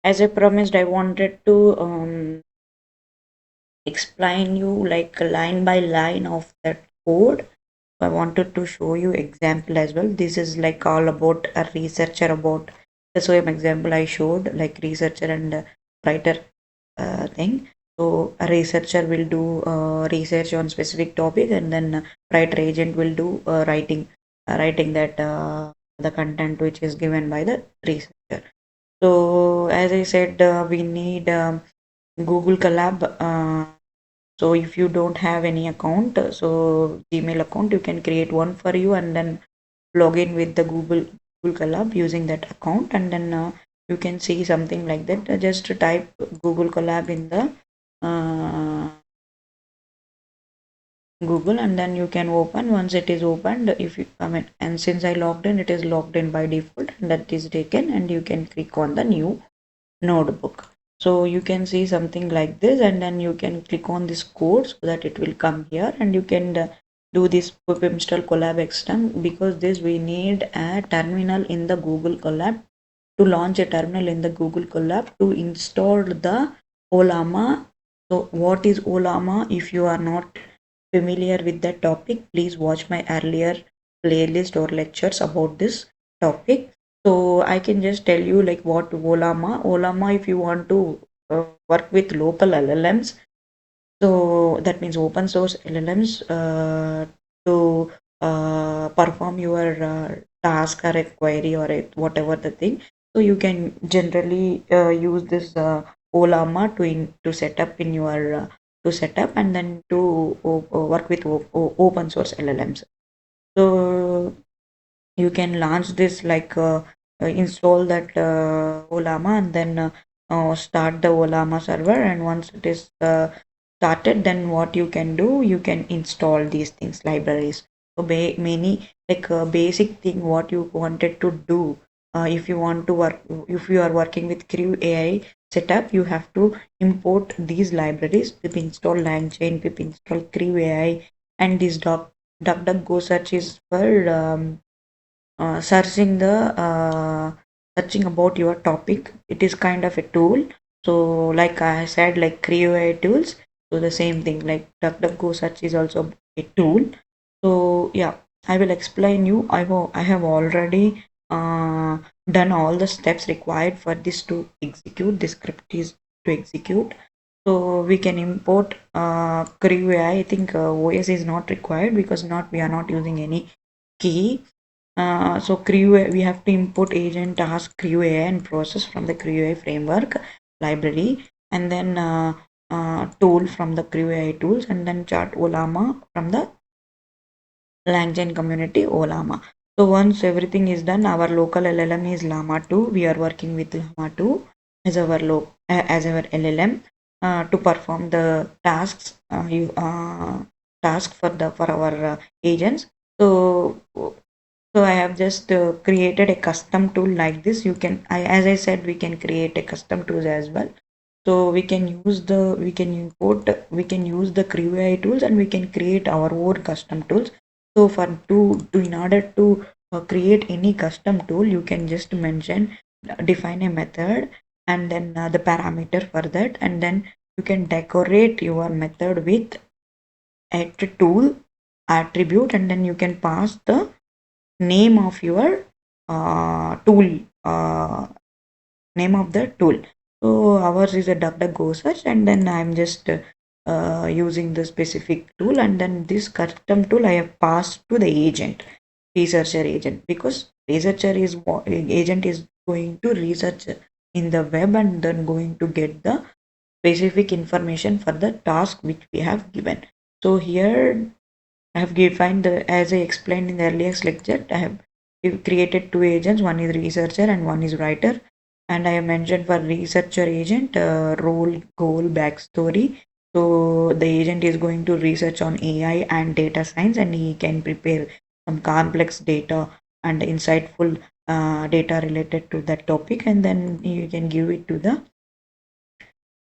as I promised, I wanted to explain you like line by line of that code. I wanted to show you example as well. This is like all about a researcher about the same example I showed, like researcher and writer thing. So a researcher will do research on specific topic, and then writer agent will do writing that the content which is given by the researcher. So as I said, we need Google Collab. So if you don't have any account, so Gmail account, you can create one for you and then log in with the Google Collab using that account, and then you can see something like that. Just type Google Collab in the uh, Google, and then you can open. Once it is opened, if you, I mean, and since I logged in, it is logged in by default, and that is taken, and you can click on the new notebook. So you can see something like this, and then you can click on this code so that it will come here, and you can do this pip install collab extend, because this we need a terminal in the Google Collab to launch a terminal in the Google Collab to install the Olama. So what is Olama? If you are not familiar with that topic, please watch my earlier playlist or lectures about this topic. So I can just tell you like what Olama. Olama, if you want to work with local LLMs, so that means open source LLMs to perform your task or a query or a, whatever the thing. So you can generally use this Olama to set up in your to set up and then to work with open source LLMs. So you can launch this like install that Olama, and then start the Olama server, and once it is started, then what you can do, you can install these things, libraries. So many like basic thing what you wanted to do, if you want to work, if you are working with CrewAI setup, you have to import these libraries: pip install langchain, pip install CrewAI, and this DuckDuckGo search is for searching the searching about your topic. It is kind of a tool. So like I said, like CrewAI tools, so the same thing, like DuckDuckGo search is also a tool. So yeah, I will explain you. I have already done all the steps required for this to execute. This script is to execute. So we can import CrewAI. I think OS is not required because not we are not using any key. So CrewAI, we have to import agent task CrewAI and process from the CrewAI framework library, and then tool from the CrewAI tools, and then chart Olama from the LangChain community Olama. So once everything is done, our local LLM is Llama 2. We are working with Llama 2 as our as our LLM to perform the tasks task for our agents. So I have just created a custom tool like this. You can, as I said, we can create a custom tools as well. So we can use we can import, we can use the CrewAI tools, and we can create our own custom tools. So for in order to create any custom tool, you can just mention, define a method, and then the parameter for that, and then you can decorate your method with a tool attribute, and then you can pass the name of your tool, name of the tool. So ours is a DuckDuckGo search, and then I'm just using the specific tool, and then this custom tool I have passed to the agent, researcher agent, because researcher is agent is going to research in the web and then going to get the specific information for the task which we have given. So here I have defined the, as I explained in the earlier lecture, I have created two agents, one is researcher and one is writer. And I have mentioned for researcher agent, role, goal, backstory. So the agent is going to research on AI and data science, and he can prepare some complex data and insightful data related to that topic, and then you can give it to the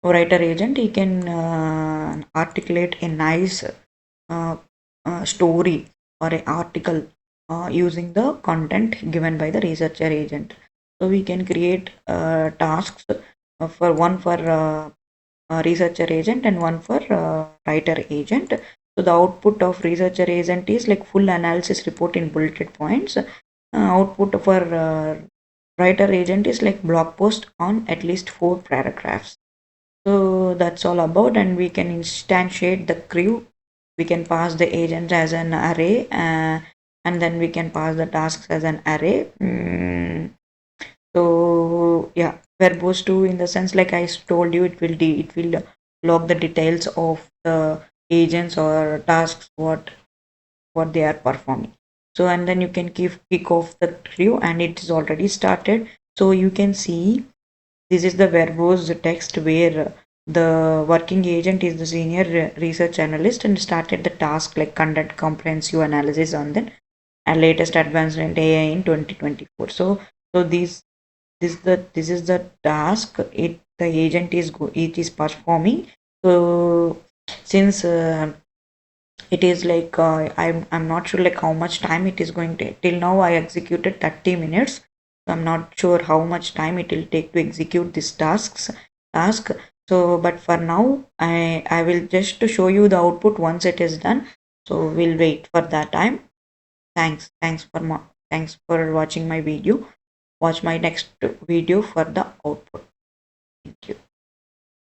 writer agent. He can articulate a nice uh, story or an article using the content given by the researcher agent. So we can create tasks for one for researcher agent and one for writer agent. So the output of researcher agent is like full analysis report in bulleted points. Output for writer agent is like blog post on at least 4 paragraphs. So that's all about, and we can instantiate the crew. We can pass the agent as an array, and then we can pass the tasks as an array. So yeah, verbose too, in the sense like I told you, it will log the details of the agents or tasks what they are performing. So and then you can kick off the crew, and it is already started. So you can see this is the verbose text where the working agent is the senior research analyst and started the task like conduct comprehensive analysis on the latest advancement AI in 2024. So this is the task it the agent it is performing. So since it is like I'm not sure like how much time it is going to. Till now I executed 30 minutes, so I'm not sure how much time it will take to execute this task. So but for now I will just to show you the output once it is done. So we'll wait for that time. Thanks for watching my video. Watch my next video for the output. Thank you.